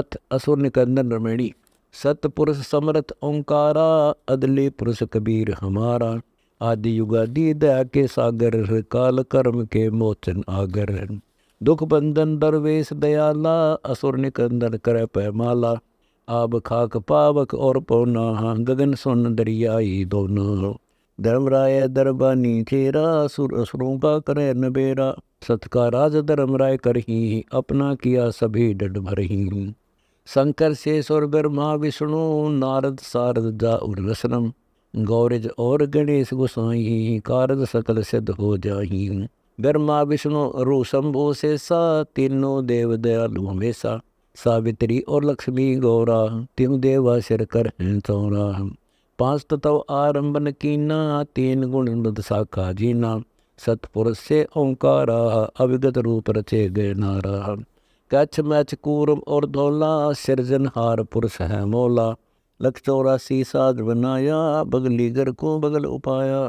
अथ असुर निकंदन रमणी। सतपुरुष समरथ ओंकारा, अदले पुरुष कबीर हमारा। आदि युगादि दया के सागर, काल कर्म के मोचन आगर। दुख बंधन दरवेश दयाला, असुर निकंदन कर पैमाला। आब खाक पावक और पौना, गगन सोन दरियाई दोना। धर्मराय दरबानी खेरा, सुर असुरों का करे नबेरा। सतका राज धर्मराय करही, अपना किया सभी डड भरही। शंकर शेष और ब्रह्मा विष्णु, नारद सारद जा उर रसनम। गौरज और गणेश गोसाई, कारज सकल सिद्ध हो जाही। ब्रह्मा विष्णु रू शंभु शेषा, तीनों देव दयालु हमेशा। सावित्री और लक्ष्मी गौरा, त्यों देवा सिर कर हैं चौरा। पांच तत्व आरंभन कीना, तीन गुण मद शाखा जीना। सतपुरुष से ओंकारा, अविगत रूप रचे गए नारा। कच्छ मैच कूरम और धौला, सिरजनहार पुरुष है मौला। लख 84 साध बनाया, बगली घर को बगल उपाया।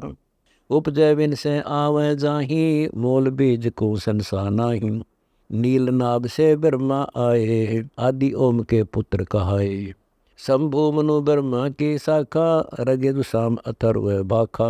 उपजय बिन से आवे जाही, मोल बीज को संसा नाही। नील नाभ से ब्रह्मा आए, आदि ओम के पुत्र कहाए। शंभु मनु ब्रह्मा की शाखा, रगे शाम अथर्व भाखा।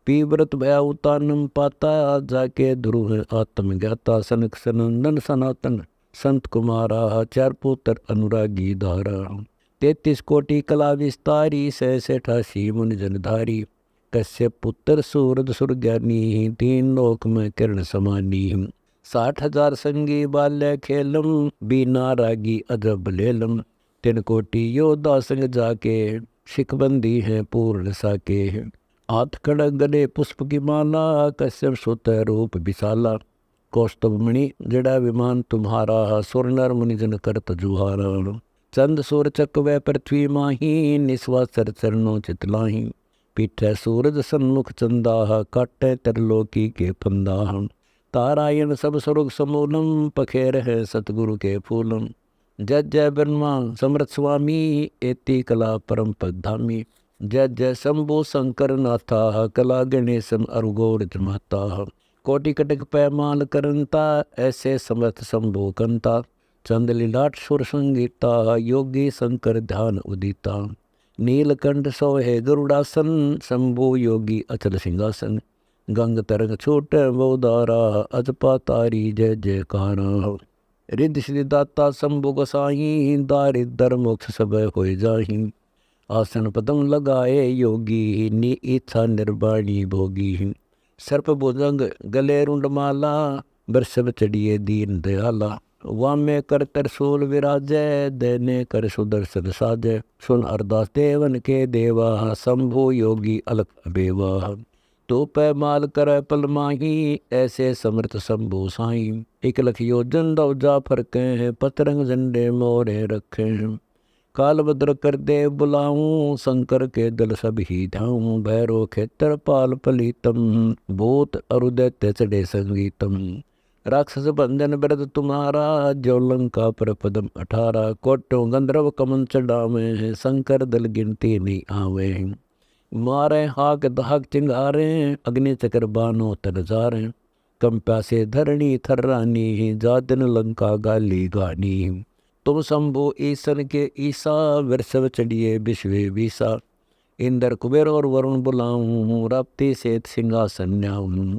पीव्रत भया उतानम पाता, जाके ध्रुव आत्म ज्ञाता। सनक सनंदन सनातन संत कुमारा, चार पुत्र अनुरागी धारा। 33 कोटि कला विस्तारी, 688 मुनि जनधारी। कश्यप पुत्र सूरद सुर ज्ञानी, तीन लोक में किरण समानी। 60,000 संगी बाल्य खेलम, बीना रागी अजब लेलम। 3 कोटि योद्धा संग जाके, शिखबंदी है पूर्ण साके। हाथ खड़ग गले पुष्प की माला, कश्यप सुत रूप विशाला। कौस्तुभ मणि जड़ा विमान तुम्हारा, सुर नर मुनि जन करत जुहारा। चंद सूर चक व पृथ्वी माही, निस्वा सर चरणों चितलाही। पीठे सूरज सन्मुख चंदा, काटे तरलोकी के फंदा। तारायण सब स्वरूप समूलम, पखेर है सतगुरु के फूलम। जय जय ब्रह्मा समर्थ स्वामी, एति कला परम पद धामी। जय जय शंभु शंकर नाथा, कला गणेशम अरुगोर जमाता। कोटि कटक पैमाल करंता, ऐसे समर्थ शंभु कंता। चंद लीलाट सुर संगीता, योगी शंकर ध्यान उदिता। नीलकंठ सोहे गरुड़ासन, शंभु योगी अचल सिंहासन। गंग तरंग छूट बहुदारा, अजपा तारी जय जयकारा। रिद्धि सिद्धि दाता शंभु गोसाई, दारिद्र मोक्ष सब होय जाही। आसन पदम लगाए योगी, नी इच्छा निर्वाणी भोगी। सर्प भुजंग गले रुंडमाला, बरसब चढ़िए दीन दयाला। वामे कर त्रिशूल विराजय, देने कर सुदर्शन साजय। सुन अरदास देवन के देवा, शंभु योगी अलख अबेवा। तो पैमाल कर पल माही, ऐसे समर्थ शंभु साई। 1 लख योजन दव जा फरके, पतरंग झंडे मोरे रखे। काल भद्र कर देव बुलाऊं, शंकर के दल सब ही धाऊं। भैरो खेतर पाल पलीतम, भूत अरुदैत्य चढ़े संगीतम। राक्षस बंधन व्रत तुम्हारा, जो लंका पर पदम 18। कोटों गंधर्व कमन चढ़ावे, शंकर दल गिनती नहीं आवे। मारे हाक दाहक चिंगारे, अग्नि चक्र बानो तर जारे। कंप्या से धरणी थर्रानी, जातन लंका गाली गानी। तुम शंभु ईसन के ईसा, वृषभ चढ़िए विश्वे विषा। इंद्र कुबेर और वरुण बुलाऊं, राप्ती से सिंहासन न्याऊं।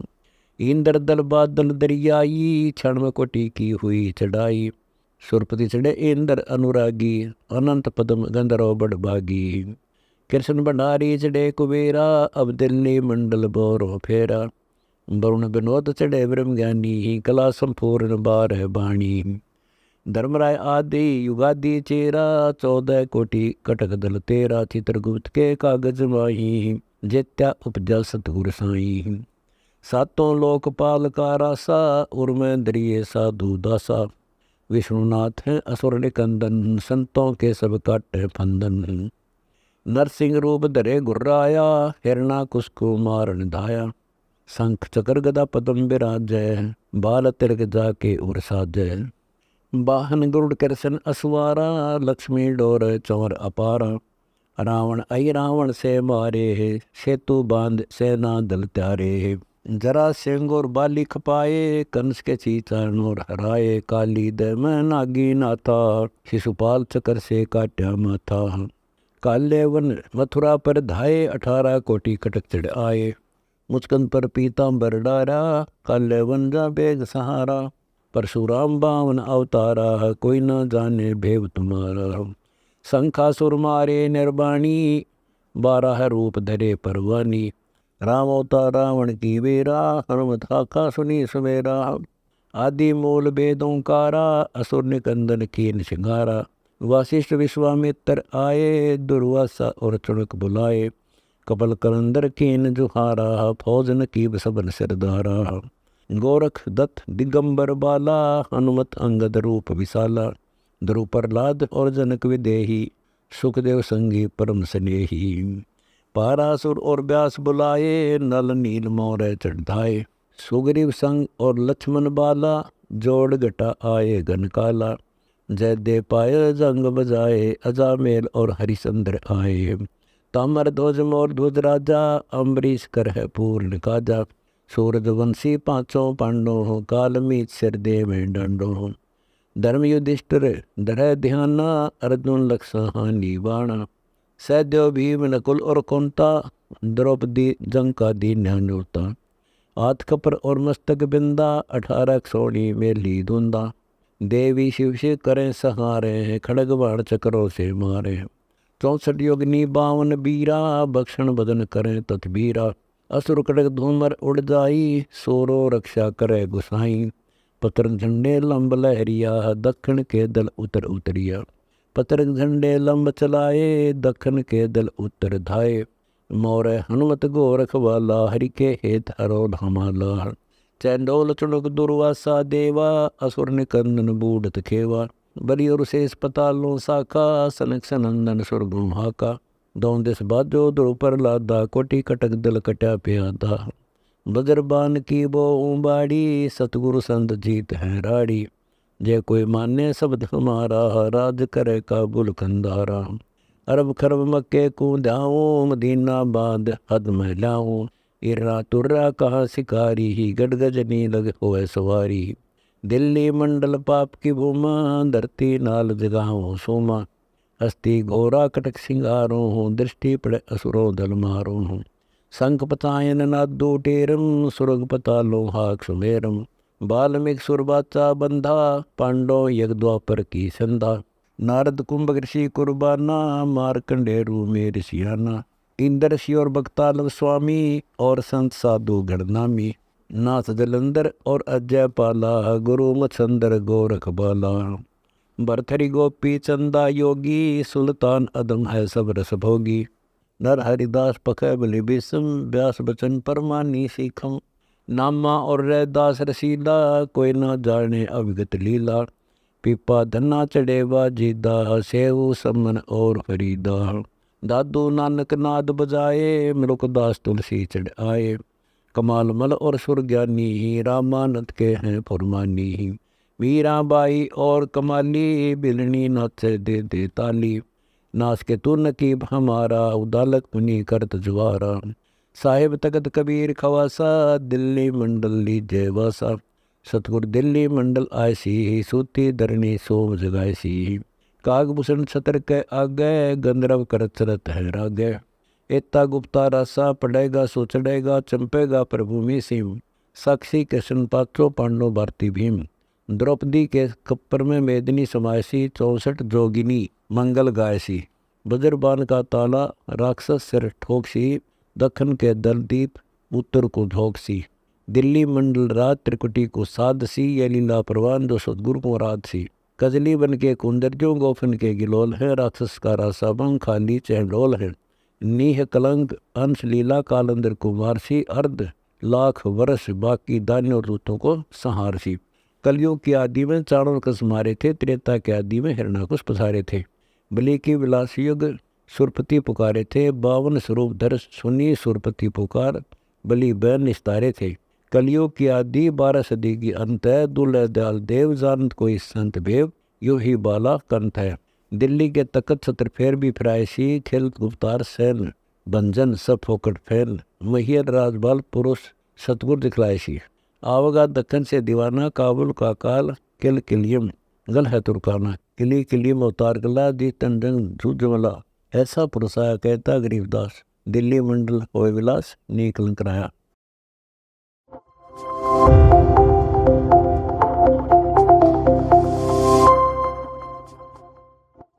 इंद्र दल बादल दरियाई, क्षण में कोटि की हुई चढ़ाई। सुरपति चढ़े इंद्र अनुरागी, अनंत पदम गंधर्व बड़भागी। कृष्ण भंडारी चढ़े कुबेरा, अब दिल्ली मंडल बोरो फेरा। वरुण विनोद चढ़े ब्रह्म ज्ञानी, कला संपूर्ण बारह बाणी। धर्मराय आदि युगादि चेरा, 14 कोटि कटक दल तेरा। चित्रगुप्त के कागज माही, जेत्या उपजा सतगुर साई। सातों लोकपाल का रासा, उर्में दरिये साधु दासा। विष्णुनाथ हैं असुर निकंदन, संतों के सब काटे फंदन। नरसिंह रूप धरे गुर्राया, हिरणा कुसको मारन धाया। शंख चक्र गदा पद्म विराजय, बाल तिलक जाके उर साजय। वाहन गरुड़ कृष्ण असवारा, लक्ष्मी डोर चौर अपारा। रावण आई रावण से मारे, सेतु बांध सेना दल त्यारे। जरा सिंह और बाली खपाए, कंस के चीचान और हराए। काली दे में नागी नाथा, शिशुपाल चक्र से काट्या माथा। काले वन मथुरा पर धाये, 18 कोटि कटक चढ़ आए। मुचकंद पर पीताम्बर डारा, काले वन जा बेग सहारा। परशुराम बावन अवतारा, कोई न जाने भेव तुम्हारा। शंखासुर मारे निर्वाणी, 12 रूप धरे परवानी। राम अवतार रावण की वीरा, हनुमत हाका सुनी सवेरा। आदि मूल वेदों कारा, असुर निकंदन कीन सिंगारा। वशिष्ठ विश्वामित्र आए, दुर्वासा और चुनक बुलाए। कपल करंदर कीन जुहारा, फौजन की सबन सिरदारा। गोरख दत्त दिगंबर बाला, हनुमत अंगद रूप विशाला। ध्रुव प्रहलाद और जनक विदेही, सुखदेव संगी परम स्नेही। पारासुर और व्यास बुलाए, नल नील मोर चढ़ाए। सुग्रीव संग और लक्ष्मण बाला, जोड़ घटा आए घन काला। जय दे पाए जंग बजाए, अजामेल और हरिश्चंद्र आए। तामर ध्वज मोर ध्वज राजा, अम्बरीश कर है पूर्ण काजा। सूरजवंशी पांचों पांडवों, काल मीत सिर दे में डंडो। धर्म युधिष्ठिर धरय ध्याना, अर्जुन लक्ष्मण हानि बाणा। सहदेव भीम नकुल और कुंता, द्रौपदी जंका दीन्या न्योता। हाथ कपर और मस्तक बिंदा, 18 सोनी मेली धुंदा। देवी शिव से करें सहारे, खड़ग बाण चक्रों से मारे। 64 योगिनी 52 बीरा, भक्षण बदन करें तत्बीरा। असुर कड़क धूमर उड़ जाई, सोरो रक्षा करे गुसाई। पतरंग झंडे लंब लहरिया, दक्षिण के दल उतर उतरिया। पतरंग झंडे लंब चलाए, दक्षिण के दल उत्तर धाये। मोरे हनुमत गोरख वाला, हरि के हेत हरो धमाला। चैंडोल चुनक दुर्वासा देवा, असुर निकंदन बूढ़त खेवा। बलि और शेष पतालों साका, सनक सनंदन स्वर्गों हाका। दौं दिस बाजो ध्रुव प्रहलादा, कोटि कटक दल कट्या प्यादा। बजरबान की बो बाड़ी, सतगुरु संत जीत है राड़ी। जय कोई माने शब्द हमारा, राज करे काबुल कंदारा। अरब खरब मक्के को ध्याऊं, मदीना बाद हद में लाऊं। इर्रा तुर्रा कहा शिकारी, ही गडगजनी लग होए सवारी। दिल्ली मंडल पाप की भूमा, धरती नाल जगाऊं सोमा। हस्ती घोरा कटक सिंगारों हूँ, दृष्टि पड़े असुरों दल मारों हूँ। शंख पतायन नादो टेरम, सुरग पतालो हाक सुमेरम। बाल्मीक सुरबाचा बंधा, पांडव यज्ञ द्वापर की संधा। नारद कुंभ ऋषि कुर्बाना, मारकंडेरू में ऋषियाना। इंद्र और बक्तालव स्वामी, और संत साधु गणनामी। नाथ जलंधर और अजय पाला, गुरु मच्छंदर गोरख बाला। भरथरी गोपी चंदा योगी, सुल्तान अदम है सब रस भोगी। नर हरिदास पकै बलि बिसम, व्यास बचन परमानी सीखम। नामा और रैदास रसीला, कोई न जाने अविगत लीला। पीपा धन्ना चढ़ेवा जीदा, सेऊ समन और फरीदा। दादू नानक नाद बजाए, मृकदास तुलसी चढ़ आए। कमाल मल और सुर ज्ञानी, रामानंद के हैं फुरमानी। मीराबाई और कमाली, बिलनी नाचे दे दे ताली। नाच के तू नकीब हमारा, उदालक मुनि करत जुआरा। साहिब तगत कबीर खवासा, दिल्ली मंडल लीजे वासा। सतगुर दिल्ली मंडल आयसी, सूती धरणी सोम जगायसी। कागभूषण छतर के आगे, गंधर्व करत चरत है रागे। एता गुप्ता रासा पड़ेगा सो चढ़ेगा, चंपेगा प्रभु में सिम। साक्षी कृष्ण पात्रो पांडव भारती भीम। द्रौपदी के कप्पर में मेदिनी समायसी, 64 जोगिनी मंगल गायसी। बजरबान का ताला, राक्षस सिर ठोकसी। दक्षिण के दलदीप, उत्तर को झोंकसी। दिल्ली मंडल राज, त्रिकुटी को साधसी। ये लीला प्रवान जो सदगुरु को राधसी। कजली बन के कुंदर जो गोफन के गिलोल है। राक्षस का रासा बंग खाली चहडोल है। नीह कलंक अंश लीला, कालंदर कुमारसी। अर्ध लाख वर्ष बाकी, दान्यों रूतों को संहारसी। कलयुग की आदि में चाणूरकस मारे थे, त्रेता के आदि में हिरणाकुश पसारे थे। बलि की विलास युग, सुरपति पुकारे थे। 52 स्वरूप धर सुनी सुरपति पुकार, बलि बैन निस्तारे थे। कलयुग की आदि 12 सदी की अंत है। दुल्ह दयाल देव जानत कोई संत भेव, यो ही बाला कंत है। दिल्ली के तकत छत्र फेर भी फिरायसी। खेल गुप्तार सैन भंजन सब फोकट फैन। महियर राजबाल पुरुष सतगुर दिखलाए सी। आवगा दक्कन से दीवाना, काबुल का काल किल किलियम गल है तुरकाना। किली किलियम अवतार गला, दी तन रंग झूझ मला। ऐसा पुरसाया कहता गरीबदास, दिल्ली मंडल होए विलास नी कलंक राया।